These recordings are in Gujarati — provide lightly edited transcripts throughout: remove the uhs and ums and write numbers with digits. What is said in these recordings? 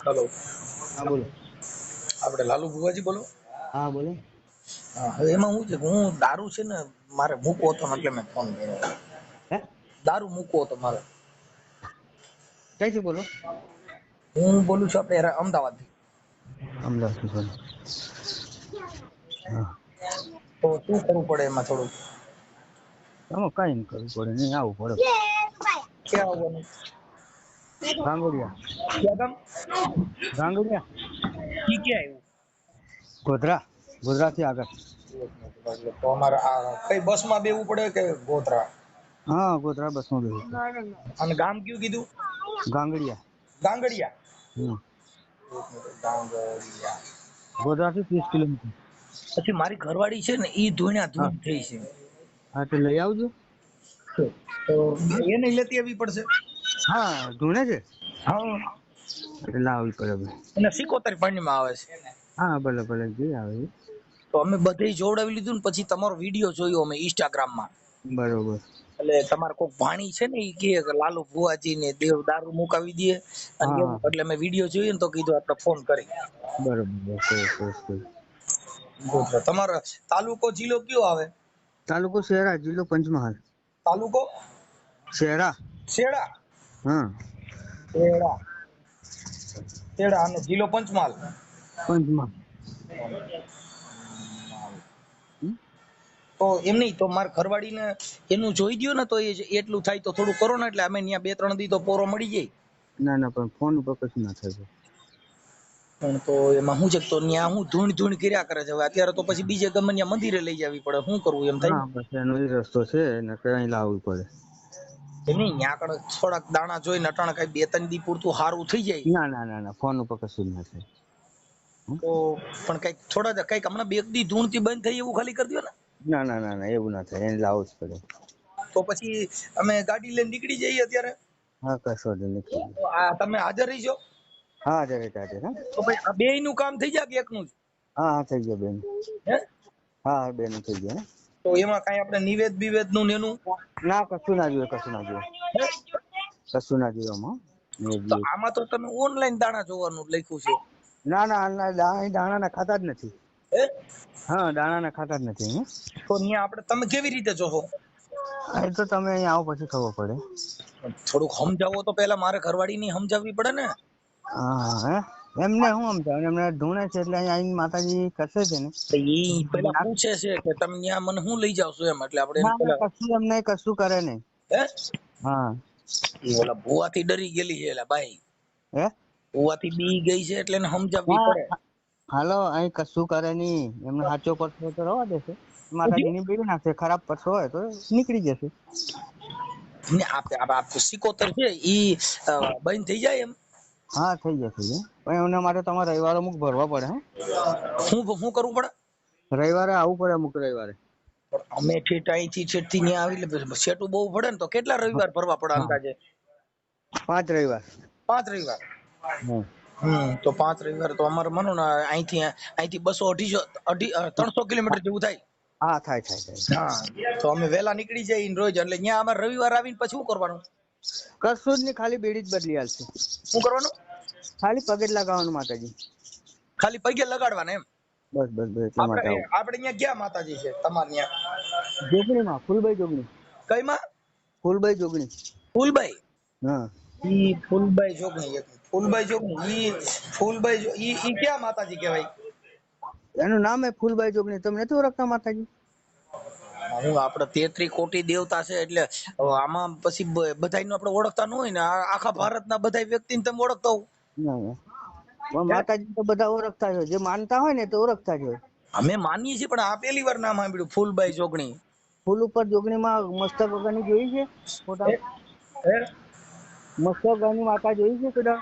હેલો, હા બોલો. આપણે લાલુ ભુવાજી બોલો. હા બોલો. હા, હવે એમાં શું છે કે હું દારૂ છે ને મારે મૂકવો હતો ને એટલે મેં ફોન કર્યો. હે દારૂ મૂકવો હતો મારે. ક્યાંથી બોલો? હું બોલું છું આપણે અમદાવાદથી. અમદાવાદ બોલો. હા. તો શું કરવું પડે એમાં થોડું? આમાં કઈ નહીં કરવું પડે, નહીં આવવું પડે. ક્યાં આવવાનું? ગાંગોડિયા. ક્યાં ગામ? ગાંગોડિયા. ઈ ક્યાં આવ્યું? ગોધરા. ગોધરાથી આગળ. તો અમારે આ કઈ બસમાં બેવું પડે કે ગોધરા? હા, ગોધરા બસમાં બેવું. અને ગામ કયું કીધું? ગાંગડિયા. ગાંગડિયા. હમ. ગાંગડિયા. ગોધરાથી 30 કિલોમીટર. પછી મારી ઘરવાળી છે ને ઈ ધૂણ્યા હા ધૂણ થઈ છે. હા, તો લઈ આવજો. તો એને લેતી આવવી પડશે. હા, ધૂણે છે. હા, એટલે લાવવી પડે ભાઈ. અને 77 પાણીમાં આવે છે. હા, ભલે ભલે જે આવે એ. તો અમે બધે જોડાવી લીધું ને પછી તમારો વિડીયો જોયો અમે ઇન્સ્ટાગ્રામમાં. બરોબર. એટલે તમારે કોઈક ભાણી છે ને ઈ કે લાલુ ભુવાજી ને દેવ દારૂ મુકાવી દે અને હા એવું. એટલે મેં વિડીયો જોયો ને તો કીધું આપણે ફોન કરી. બરોબર. સરસ. તમારો તાલુકો જિલ્લો કયો આવે? તાલુકો શહેરા, જિલ્લો પંચમહાલ. તાલુકો શહેરા. શેડા. હા. શેડા. શેડા અને જિલ્લો પંચમહાલ. પંચમહાલ. હમ? તો એમ નહીં તો મારે ઘરવાળીને એનું જોઈ દ્યો ને તો એટલું થાય તો થોડું કરો ને એટલે અમે ત્યાં 2-3 દી તો પોરો મળી જાય. ના પણ ફોન ઉપર કશું ના થાય. પણ તો એમાં શું છે તો ત્યાં હું ધૂણ કર્યા કરે છે હવે અત્યારે તો પછી બીજે ગમે ત્યાં મંદિરે લઈ જવી પડે. શું કરવું એમ થાય હા, બસ એનો એ રસ્તો છે ને કઈ લાવવું પડે. ને નહીં ત્યાં આગળ થોડાક દાણા જોઈને અટાણે કઈ 2-3 દી પૂરતું સારું થઈ જાય. ના ફોન ઉપર કશું ના થાય. તો પણ કઈક થોડા કઈક હમણાં 2 દી ધૂણથી બંધ થઈ એવું ખાલી કરી દો ને. ના એવું ના થાય, એને લાવવું જ પડે. તો પછી અમે ગાડી લઈને નીકળી જઈએ અત્યારે. હા, કશો નહીં. તો આ તમે હાજર રહીજો. હા, હાજર. તો ભાઈ આ બેયનું કામ થઈ જાય કે એકનું જ? હા, થઈ ગયો બેન. હે હા, બેન થઈ ગયો. તો એમાં કઈ આપણે નિવેદ નું ને એનું ના, કશું ના જોઈએ. કશું હે? ના જોઈએ આમાં. તો આમાં તો તમે ઓનલાઈન દાણા જોવાનું લખ્યું છે. ના દાણા ના ખાતા જ નથી. હે હા, દાણા ના ખાતા જ નથી. તો ત્યાં આપણે તમે કેવી રીતે જોશો? એ તો તમે અહીંયા આવો પછી ખબર પડે. થોડુંક સમજાવો તો પેલા મારે ઘરવાળી ની સમજાવવી પડે ને. હા, એમને હું સમજાવું, એમને ધૂણે છે એટલે અહીંયા માતાજી કરશે છે ને. ઈ પેલા પૂછે છે કે તમે ત્યાં મને શું લઈ જાવશો એમ એટલે આપણે ના, પેલા કશું એમને કશું કરે નહીં. હે હા. ઈ ઓલા ભુવાથી ડરી ગયેલી છે એલા ભાઈ. હે ભુવાથી બી ગઈ છે એટલે એને સમજાવવી હા, પડે. હાલો, અહીં કશું કરે નહીં. એમને સાચો પરસો તો રવા દેશે. શું માતાજી થયું? ની બીડી નાખશે. ખરાબ પરસો હોય તો નીકળી જશે. ને આ 77 છે ઈ બંધ થઈ જાય એમ? હા, થઈ જશે. પણ એમના માટે તમારે રવિવારે અમુક ભરવા પડે. શું કરવું પડે? રવિવારે આવવું પડે, અમુક રવિવારે. પણ અમે ઠેઠ અહીંથી છેટથી ત્યાં આવી સેટું બહુ પડે ને તો કેટલા રવિવાર ભરવા પડે હા, અંદાજે? 5 રવિવાર. 5 રવિવાર. તો 5 રવિવાર તો અમારે માનો ને અહીંથી 200-250 300 કિલોમીટર જેવું થાય. હા, થાય. હા, તો અમે વહેલા નીકળી જઈએ રોજ એટલે ત્યાં અમારે રવિવાર આવીને પછી શું કરવાનું? કશું જ નહીં, ખાલી બેડી જ બદલી આલશે. શું કરવાનું? ખાલી પગે જ લગાવવાનું માતાજી. ખાલી પગે લગાડવાના એમ? બસ એટલા માટે આવું. આપણે ત્યાં ક્યાં માતાજી છે તમારે ત્યાં? જોગણીમાં, ફૂલબાઈ જોગણી. કઈમાં? ફૂલબાઈ જોગણી. ફૂલબાઈ. હા. ઈ ફૂલબાઈ જોગણી ઈ ક્યાં માતાજી કહેવાય? એનું નામ હે ફૂલબાઈ જોગણી. તમે નથી ઓળખતા માતાજી? હું આપણે 33 કોટી દેવતા છે એટલે આમાં પછી બધાયનું આપણે ઓળખતા ન હોય ને આખા ભારતના બધા વ્યક્તિને તમે ઓળખતા હો. ના. પણ માતાજી તો બધા ઓળખતા જ હોય. જે માનતા હોય ને તો ઓળખતા જ હોય. અમે માનીએ છીએ પણ આ પહેલી વાર નામ સાંભળ્યું ફૂલબાઈ જોગણી. ફૂલ ઉપર જોગણીમાં મસ્તક વગરની જોઈ છે ફોટા? હે મસ્તક વગરની માતા જોઈ છે કદા?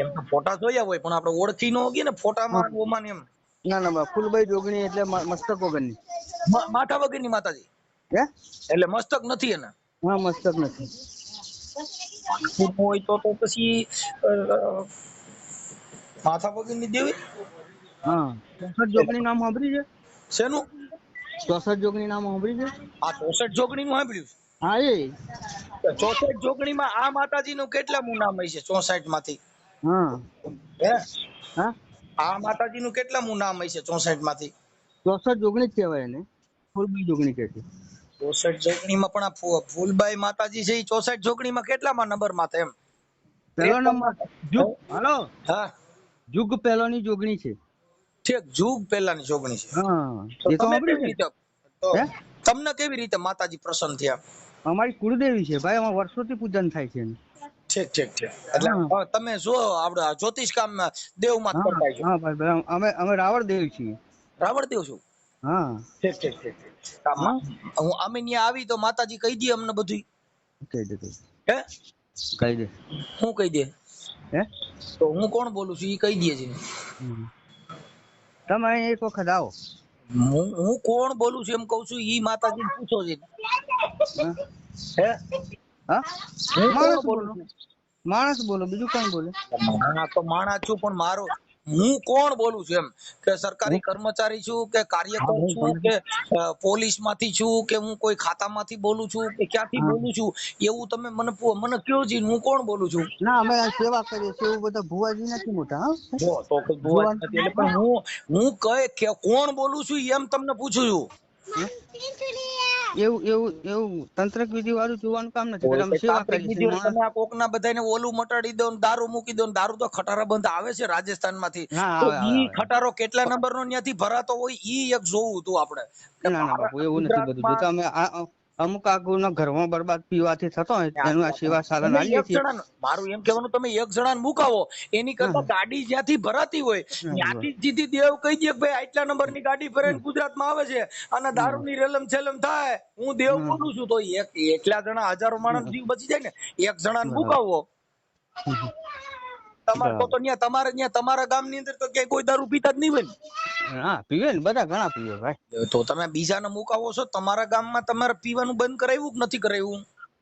એમ તો ફોટા જોયા હોય પણ આપણે ઓળખી ન હોગીએ ને ફોટામાં ઓમાં એમ. ના ફૂલબાઈ જોગણી એટલે મસ્તક વગરની. માથા વગરની માતાજી. હે? એટલે મસ્તક નથી એને. હા, મસ્તક નથી. હોય તો પછી માથા વગરની દેવી. હા, 64 જોગણી નામ સાંભળ્યું છે? શેનું? 64 જોગણી નામ સાંભળ્યું છે? આ 64 જોગણી નું સાંભળ્યું? હા, 64 જોગણીમાં આ માતાજી નું કેટલામું નામ હશે 64 માંથી? હા હે હા આ માતાજીનું કેટલામું નામ હશે 64 માંથી? 64 જોગણી જ કહેવાય એને, ફૂલબાઈ જોગણી કહે છે. 64 જોગણીમાં પણ આ ફૂલબાઈ માતાજી છે એ 64 જોગણીમાં કેટલામાં નંબર માં એમ? પહેલો નંબર 53 જુગ, હાલો, હા જુગ પહેલોની જોગણી છે. ઠીક, જુગ પહેલાની જોગણી છે. હા તો એ તો તમે સાંભળ્યું કેવી છે. રીતે તો હે તમને કેવી રીતે માતાજી પ્રસન્ન થયા? અમારી કુળદેવી છે ભાઈ, અમારા વર્ષોથી પૂજન થાય છે એનું. ઠીક ઠીક ઠીક. એટલે હા તમે જો આપડે જ્યોતિષ કામ દેવ માં હા કરતા છો? હા ભાઈ, અમે રાવણ દેવી છીએ. રાવણ દેવ છું? હા ઠીક ઠીક ઠીક ઠીક. હા હું અમે ત્યાં આવી તો માતાજી કહી દે અમને બધું? કહી દે હે કહી દે. હું કહી દે? હે તો હું કોણ બોલું છું એ કહી દે છે. તમે અહીં એક વખત આવો. હું કોણ બોલું છું એમ કઉ છું, ઈ માતાજી પૂછો છે. હા હે હા? હું કોણ માણસ બોલું બોલો, છું? માણસ બોલો, બીજું કોણ બોલે? માણા તો માણા છું, પણ મારો હું કોણ બોલું છું એમ, કે સરકારી હું કર્મચારી છું કે હા કાર્યકર હું છું ગમે કે પોલીસ માંથી છું કે હું કોઈ ખાતામાંથી બોલું છું કે ક્યાંથી હા બોલું છું, એવું તમે મને કયો જી હું કોણ બોલું છું? ના, અમે આ સેવા કરીએ છીએ, એવું બધા ભુવાજી નથી મોટા. હા જો તો કોઈ ભુવાજી જુવાન નથી એટલે, પણ હું કે કોણ બોલું છું એમ તમને પૂછું છું. એવું એવું એવું તંત્રક વિધિ વાળું જોવાનું કામ નથી કોઈ કરતા, અમે કઈ સેવા તાંત્રિક કરીએ વિધિ છીએ. હોય, માણસ તમે આ કોકના બધાને ઓલું મટાડી દો ને દારૂ મૂકી દો ને, દારૂ તો ખટારા બંધ આવે છે રાજસ્થાન માંથી, હા તો આવે આવે ઈ આવે. ખટારો કેટલા નંબર નો ત્યાંથી ભરાતો હોય ઈ એક જોવું હતું આપણે, કે ના ના બાપુ, એવું નથી બધું ગુજરાતમાં જોતા. અમે અમુક આગુના ઘરમાં બરબાદ પીવાથી થતો હોય એનું આ સેવા સાધન તમે આલીએ એક છીએ. જણા, મારું એમ કહેવાનું, તમે એક જણાને મુકાવો એની કરતા ગાડી જ્યાંથી ભરાતી હોય ત્યાંથી સીધી દેવ કહી દે કે ભાઈ આટલા નંબરની ગાડી ભરાઈને ગુજરાતમાં આવે છે અને દારૂની રેલમ છેલમ થાય, હું દેવ બોલું છું, તો એકલા જણા હજારો માણસ જીવ બચી જાય ને, એક જણાને મુકાવો. તમારે તો ત્યાં તમારા ગામની અંદર તો ક્યાંય કોઈ દારૂ પીતા જ નહીં હોય ને? હા પીવે ને, બધા ઘણા પીવે ભાઈ. તો તમે બીજાને મુકાવો છો, તમારા ગામમાં તમારે પીવાનું બંધ કરાવ્યું કે નથી કરાવ્યું?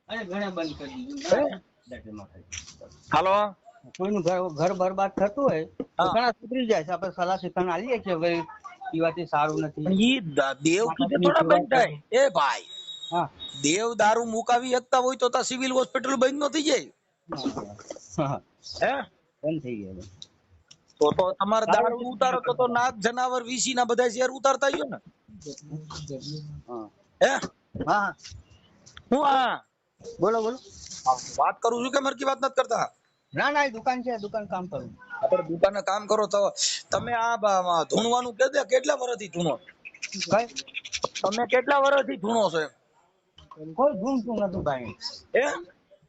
અરે ઘણા બંધ કરી દીધું. હાલો, કોઈનું ઘર બરબાદ થતું હોય તો હા, ઘણા સુધરી જાય છે. આપણે સલાહ શિક્ષણ આલીએ છીએ, ભાઈ પીવાથી સારું નથી, પણ ઈ દેવ કીધે માતાજીની થોડા સેવા બંધ કરો. થાય એ ભાઈ. હા દેવ દારૂ મુકાવી શકતા હોય તો સિવિલ હોસ્પિટલ બંધ નો થઈ જાય? હા હે બંધ થઈ ગયા. તો તમારે દારૂ દારૂ ઉતારો તો નાગ જનાવર વીસી ના બધા શેર ઉતારતા ગયો ને? હા હે હા હું બોલો બોલો. વાત કરું છું કે મરકી વાત નથી કરતા? ના ના, એ દુકાન છે, દુકાન કામ કરું. આપણે દુકાને કામ કરો તો તમે આ ધૂણવાનું કેટલા વર્ષથી ધૂણો? કઈ તમે કેટલા વર્ષથી ધૂણો છો એમ? કોઈ ધૂણતું નથી ભાઈ, હે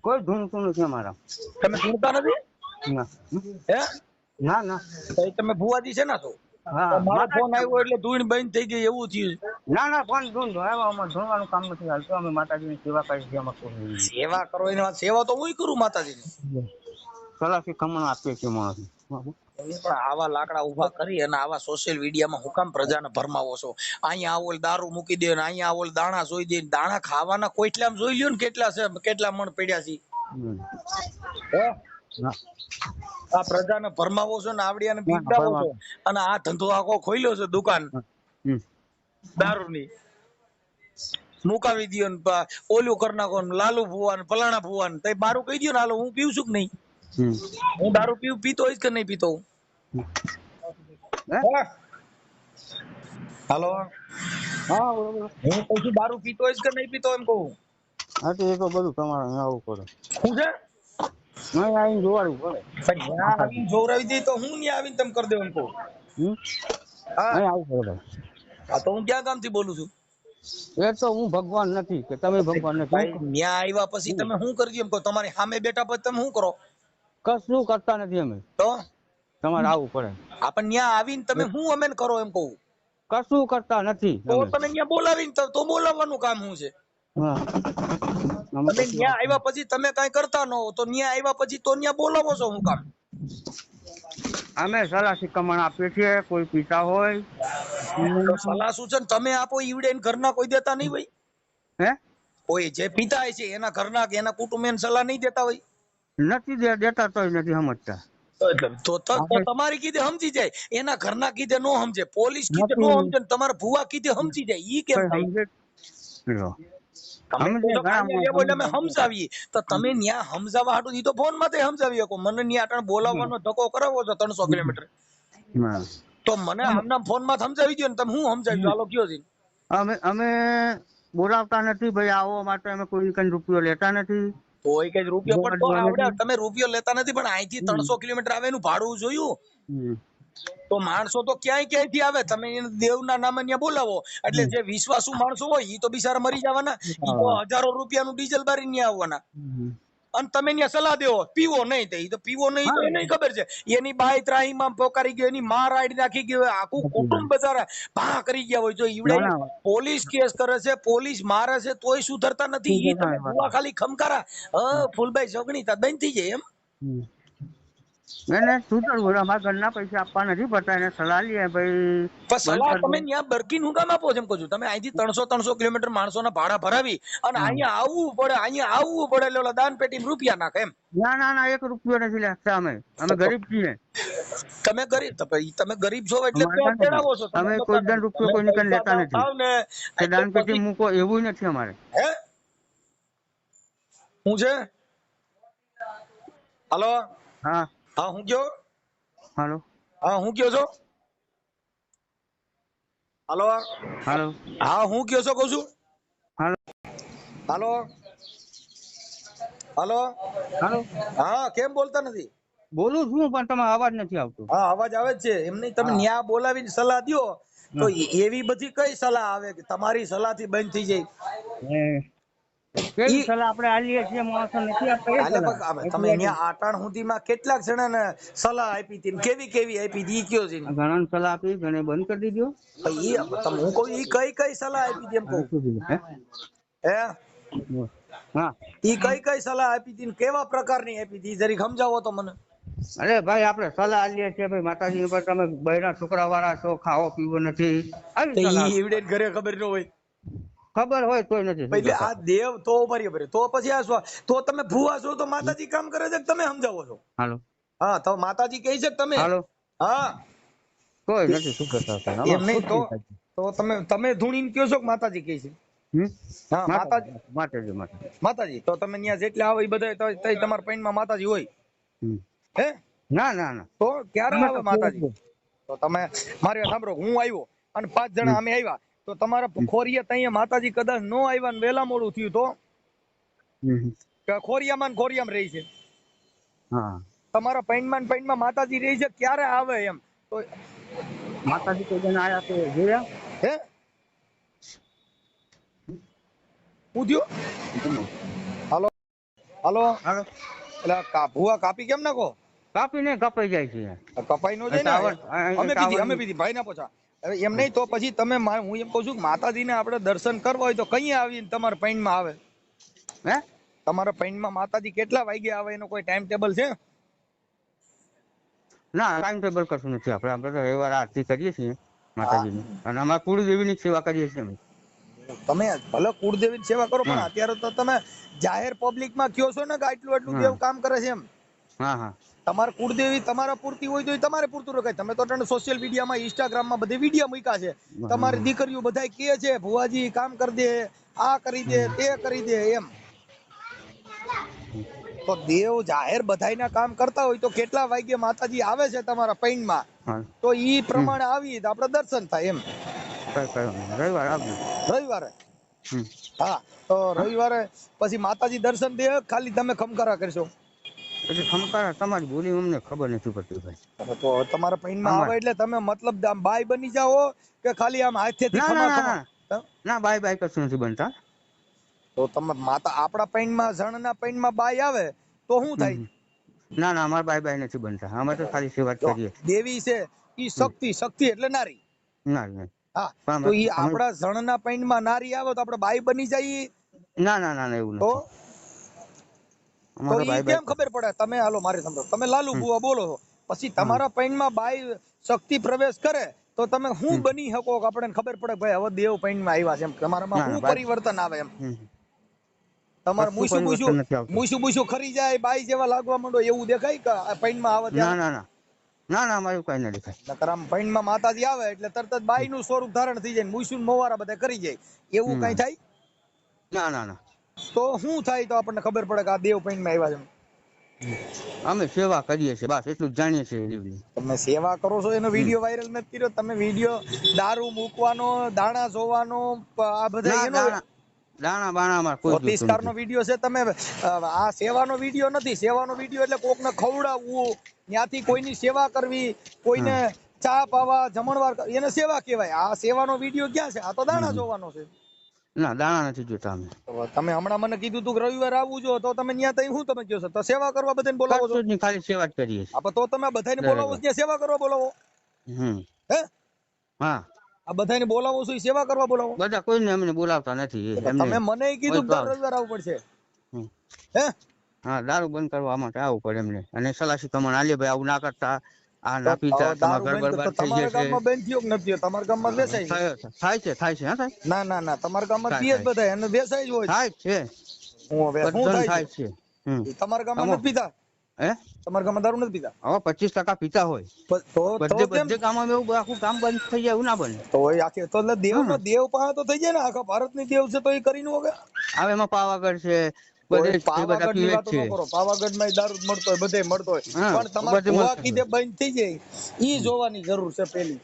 કોઈ ધૂણતું નથી અમારા. તમે ધૂણતા નથી? ના હે ના ના. તો તમે ભુવાજી છે ના? તો હા મારો ફોન માતાજી. આવ્યો એટલે ધૂણ બંધ થઈ ગઈ એવું થયું. ના ના, કોણ ધૂણતો? અમારે ધૂણવાનું કામ નથી હાલતું. અમે માતાજીની સેવા કરીએ છીએ. સેવા કરો એની વાત, સેવા તો હું કરું માતાજીની. સલાહથી કમણ આપીએ છીએ માણસ. પણ આવા લાકડા ઉભા કરી અને આવા સોશિયલ મીડિયામાં હું કામ પ્રજાને ભરમાવો છો? અહીંયા આવો દારૂ મૂકી દે ને અહીંયા આવો દાણા જોઈ દે, દાણા ખાવાના કોઈટલામ જોઈ લ્યો ને કેટલા છે, કેટલા મણ પડ્યા છે. હે આ પ્રજાને ભરમાવો છો ને આવડિયાને બીવડાવો છો, અને આ ધંધો આખો ખોલ્યો છે દુકાન દારૂની, મુકાવી દયો ને ઓલું કરી નાખો ને, લાલુ ભુવાન ફલાણા ભુવાન, તઈ મારું કહી દયો ને, હાલો હું પીવું છું કે નહીં? હું દારૂ પીતો હોઈશ કે નહીં પીતો? હાલો, હા બરોબર. હું કહું છું દારૂ પીતો હોઈશ કે નહીં પીતો એમ કહું? હા તો એ તો બધું તમારે આવવું પડે. શું છે? નહીં આવીને જોવાડવું પડે. પણ ત્યાં આવીને જોવરાવી દે તો હું ત્યાં આવીને તમે કરી દેવું એમ કહું? હા અહીં આવવું પડે. હા, તો હું ક્યાં ગામથી બોલું છું? એ તો હું ભગવાન નથી કે તમે ભગવાન નથી. ભાઈ ન્યા આવ્યા પછી તમે શું કરજો એમ કહો? તમારી સામે બેઠા પછી તમે શું કરો? કશું કરતા નથી અમે. તો તમારે આવવું પડે. આપણે ન્યા આવીને તમે શું અમે કરો એમ કહું? કશું કરતા નથી તો અમે. તમે ન્યા બોલાવીને તો બોલાવવાનું કામ શું છે? હા તમે ન્યા આવ્યા પછી તમે કઈ કરતા ન હો તો ન્યા આવ્યા પછી તો ન્યા બોલાવો છો શું કામ? અમે સલાહ શિખામણ આપીએ છીએ. કોઈ પિતા હોય તો સલાહ સૂચન તમે આપો, ઈવડે ઘરના કોઈ દેતા નહીં હોય? હે કોઈ જે પિતા છે એના ઘરના કે એના કુટુંબ સલાહ નહીં દેતા હોય? નથી દેતા તોય નથી સમજતા. તો તમારી કીધે સમજી જાય, એના ઘરના કીધે નો સમજે, પોલીસ કીધે નો સમજે, તમારા ભુવા કીધે સમજી જાય, ઈ કેમ થાય? સમજે તમે અમે કહો જે છો કે ઘણા અહીંયા લેવો એટલે અમે સમજાવીએ, તો તમે ન્યા સમજાવવા હાટુ ઈ તો ફોન માં સમજાવી શકો. મને ન્યા અટાણે બોલાવવાનો ધક્કો કરાવો છો 300 કિલોમીટર, હા. તો મને આમના ફોન માં સમજાવી દો ને. તમે હું સમજાવી દો, હાલો કયો છે. અમે અમે બોલાવતા નથી ભાઈ, આવો માટે અમે કોઈ કઈ રૂપિયો લેતા નથી. કોઈ કઈ રૂપિયો પણ તો જોવા આવડે, નથી. તમે રૂપિયો લેતા નથી પણ અહીંથી 300 કિલોમીટર આવે એનું ભાડું જોયું. હમ. તો માણસો તો ક્યાંયથી આવે, તમે એને દેવના નામે ત્યાં બોલાવો એટલે જે વિશ્વાસુ માણસો હોય ઈ તો બિચારા મરી જવાના, ઈ તો હજારો રૂપિયાનું ડીઝલ બારી ત્યાં આવવાના. અને તમે ત્યાં સલાહ દેવો પીવો નહીં, તો ઈ તો પીવો નહીં તો એને ખબર છે. એની બાઈ ત્રાહીમાં પોકારી ગયો, એની માં રાડી નાખી ગયો, આખું કુટુંબ બચારા ભા કરી ગયા હોય. જો ઈવડે પોલીસ કેસ કરે છે, પોલીસ મારે છે, તોય સુધરતા નથી. ઈ તમે ભુવા ખાલી ખમકારા ફૂલભાઈ જોગણી તા બંધ થઈ જાય એમ. એને સુધરવું, અમારા ઘરના પૈસા આપવા નથી પડતા, એને સલાહ લઈએ ભાઈ. પણ સલાહ તમે ત્યાં બરકીન હું કામ આપો છો એમ કહું છું. તમે અહીંથી 300 કિલોમીટર માણસોના ભાડા ભરાવી અને અહીંયા આવવું પડે, એટલે ઓલા દાન પેટી રૂપિયા નાખે એમ. ના ના ના, 1 રૂપિયો નથી લેતા અમે ગરીબ છીએ. તમે ગરીબ, તમે ગરીબ છો એટલે તેડાવો છો. અમે કોઈ દાન રૂપિયો કોઈ નીકળ લેતા નથી કે દાન પેટી મૂકો, એવું નથી અમારે. હે હું છે? હાલો. હા હા હું કયો? હાલો. હા હું કયો છો? હાલો. હાલો. હા હું કયો છો કહું છું? હાલો. હાલો. હાલો. હાલો. હા કેમ બોલતા નથી? બોલું છું પણ તમારો અવાજ નથી આવતો. હા અવાજ આવે જ છે. એમ નહીં, તમે ન્યા બોલાવીને સલાહ દ્યો તો એવી બધી કઈ સલાહ આવે કે તમારી સલાહ થી બંધ થઈ જાય? કેવી સલાહ આપણે આલીએ છીએ, માણસો નથી આપતા એ સલાહ. તમે ન્યા આટાણ સુધીમાં કેટલાક જણાને સલાહ આપી હતી, કેવી કેવી આપી હતી ઈ કયો છે? ઘણા સલાહ આપી, ઘણે બંધ કરી દીધો. હું કહું ઈ કઈ સલાહ આપી હતી એમ કહું. હે હા, ઈ કઈ સલાહ આપી હતી, કેવા પ્રકારની આપી હતી જરીક સમજાવો તો મને. અરે ભાઈ આપણે સલાહ આલીએ છીએ ભાઈ, માતાજી ઉપર તમે બૈરા છોકરા વાળા છો, ખાવો પીવો નથી, આવી સલાહ. ઈ ઘરે ખબર ન હોય, ખબર હોય તોય નથી એટલે આ સુધરતા. દેવ તો બરાબર, તો પછી આ તો તમે ભૂવા છો તો માતાજી કામ કરે છે કે તમે સમજાવો છો? હાલો. હા તો માતાજી કહે છે કે તમે? હાલો. હા કોઈ નથી સુધરતા. એમ નહીં, તો તમે ધૂણીને કયો છો કે માતાજી કહે છે? હા માતાજી. તો તમે ત્યાં જેટલા આવે એ બધા તમારા પૈણમાં માતાજી હોય? હે ના ના ના. તો ક્યારે આવે માતાજી? તો તમે મારી વાત સાંભળો, હું આવ્યો અને 5 જણા અમે આવ્યા, તો તમારા ખોરિયા ત્યાં માતાજી કદાચ નો આવ્યા ને વેલા મોડું થયું તો ખોરિયામાં ને ખોરિયામાં રહી છે. હા, તમારા પૈણમાં માતાજી રહી છે, ક્યારે આવે એમ? તો માતાજી કોઈ જણ આયા તો જોયા? હે પૂછ્યું? હાલો. હાલો. હાલો. એટલે ભૂવા કાપી કેમ નાખો? કાપીને કપાઈ જાય છે. કપાઈ નો જાય ને. અમે બીજી ભાઈ ના પૂછા. હવે એમ નહીં, તો પછી તમે હું એમ કહું છું કે માતાજીને આપણે દર્શન કરવા હોય તો કઈ આવીને તમારા પૈણમાં આવે? હે? તમારા પૈણમાં માતાજી કેટલા વાગે આવે એનો કોઈ ટાઈમ ટેબલ છે? ના, ટાઈમ ટેબલ કશું નથી. આપણે તો રવિવાર આરતી કરીએ છીએ માતાજીની, અને અમારા કુળદેવીની સેવા કરીએ છીએ અમે. તમે ભલે કુળદેવીની સેવા કરો પણ અત્યારે તો તમે જાહેર પબ્લિકમાં કયો છો ને કે આટલું દેવ કામ કરે છે એમ. હા હા. તમારે કુળદેવી તમારા પૂરતી હોય તો તમારે પૂરતું રખાય. તમે તો સોશિયલ મીડિયામાં, ઇન્સ્ટાગ્રામમાં બધી વિડીયો મૂક્યા છે, તમારી દીકરીઓ બધા કહે છે ભુવાજી કામ કરી દે, આ કરી દે, તે કરી દે એમ. તો દેવ જાહેર બધાયના કામ કરતા હોય તો કેટલા વાગ્યે માતાજી આવે છે તમારા પૈણમાં, તો ઈ પ્રમાણે આવીએ તો આપણે દર્શન થાય એમ. રવિવાર આવજો. રવિવારે? હા, તો રવિવારે પછી માતાજી દર્શન દે, ખાલી તમે ખમકારા કરશો? એટલે ખમકારા તમારી બોલી અમને ખબર નથી પડતી ભાઈ. તો તમારા પૈણમાં આવે એટલે તમે મતલબ આમ બાય બની જાઓ કે ખાલી આમ હાથેથી ખમા ખમા? ના, બાય કશું નથી બનતા. તો તમે આપણા પૈણમાં, જણના પૈણમાં બાય આવે તો શું થાય? ના ના, અમારે બાય નથી બનતા. અમે તો ખાલી સેવા જ કરીએ. દેવી છે ઈ શક્તિ એટલે નારી. ના. હા, તો ઈ આપણા જણના પૈણમાં નારી આવે તો આપણે બાઈ બની જઈએ? ના ના ના, એવું નથી. તો ઈ કેમ ખબર પડે? તમે હાલો મારી સમજો, તમે લાલુ ભુવા બોલો છો, પછી તમારા પૈણમાં બાઈ શક્તિ પ્રવેશ કરે તો તમે શું બની શકો કે આપણને ખબર પડે ભાઈ હવે દેવ પૈણમાં આવ્યા છે એમ? તમારામાં શું પરિવર્તન આવે એમ? તમારે મૂસું ખરી જાય, બાઈ જેવા લાગવા માંડો, એવું દેખાય કે પૈણમાં આવે ત્યારે? ના, અમારું કઈ ન દેખાય. પૈણમાં માતાજી આવે એટલે તરત જ બાઈ નું સ્વરૂપ ધારણ થઈ જાય, મૂસું મોવારા બધા કરી જાય, એવું કઈ થાય? ના ના ના, તો શું થાય તો આપણને ખબર પડે કે આ દેવ પૈણમાં આવ્યા છે? અમે સેવા કરીએ છીએ બસ એટલું જ જાણીએ છીએ. તમે સેવા કરો છો એનો વિડીયો વાયરલ નથી કર્યો? તમે વિડીયો દારૂ મૂકવાનો, દાણા જોવાનો, આ બધા ના એનો દાણા બાણા માં કોઈ જોતું જ્યોતિષકાર નો નથી. વિડીયો છે. તમે આ સેવાનો વિડીયો નથી. સેવાનો વિડીયો એટલે કોકને ખવડાવવું, ત્યાંથી કોઈની સેવા કરવી, કોઈને હા. ચા પાવા, જમણવાર એને સેવા કહેવાય. આ સેવાનો વિડીયો ક્યાં છે? આ તો દાણા હમ. જોવાનો છે. ના દાણા નથી જોતા અમે. તો તમે હમણાં મને કીધું તું કે રવિવારે આવવું જો, તો તમે ત્યાં તઈ શું તમે કહો છો? તો સેવા કરવા બધાને બોલાવો છો? કશું જ નહીં, ખાલી સેવા જ કરીએ છીએ. તો તમે બધાને દર બોલાવો છો, રવિવારે. ત્યાં સેવા કરવા બોલાવો? હમ. હે? હા, આ બધાને બોલાવો છો, એ સેવા કરવા બોલાવો? બધા કોઈને અમને બોલાવતા નથી તો એમને. તમે મને કીધું કે દર રવિવારે આવવું પડશે. હમ. હે? હા, દારૂ બંધ કરવા માટે આવવું પડે એમને. અને સલાસી તમને આલીએ ભાઈ આવું ના કરતા, આ તો ના પીતા, તમારા દારૂ ઘર બંધ તો બરબાદ થઈ તમારા જશે. ગામમાં બંધ થયો કે નથી થયો? તમારા ગામમાં વેચાય છે? થાય છે હા થાય. ના ના ના, તમારા ગામમાં થાય પીએ જ થાય બધા, એને વેચાય જ હોય. થાય છે, હું હવે શું બધાને થાય છે? થાય છે. હમ. તમારા ગામમાં અમો નથી પીતા? હે તમારા ગામમાં દારૂ નથી પીતા? હવે 25% પીતા હોય. તો કેમ? બધે ગામમાં એવું આખું ગામ બંધ થઈ જાય એવું ના બને. તો એ આખી તો એટલે દેવનો હા, દેવ પાસે તો થઈ જાય ને, આખા ભારતની દેવ છે તો એ કરી નો હવે. હવે એમાં પાવાગઢ છે, તો બધે એ એ બધા પાવાગઢ ની પીવે જ વાતો છે. ન કરો. પાવાગઢમાં દારૂ જ મળતો હોય, બધે મળતો હોય, હા, પણ તમારે બધે ભુવા મળશે. કીધે બંધ થઈ જાય ઈ જોવાની જરૂર છે પેલી.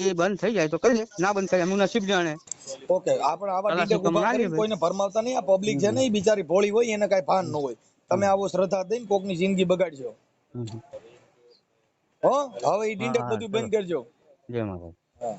એ બંધ થઈ જાય તો કરીએ, ના બંધ થાય એમનું નસીબ જાણે. ઓકે, આપણે આવા તલાસી ડીડક તમને ઉભા આલીએ કરીને ભાઈ. કોઈને ભરમાવતા નહીં. આ પબ્લિક છે હમ. ને, એ બિચારી ભોળી હોય, એને કઈ ભાન ન હોય. તમે હમ. આવો શ્રદ્ધા દઈને કોકની જિંદગી બગાડજો. હમ. હો, હવે એ હા ડીડક હા બધું ચલો, બંધ કરજો. જય માતા. હા.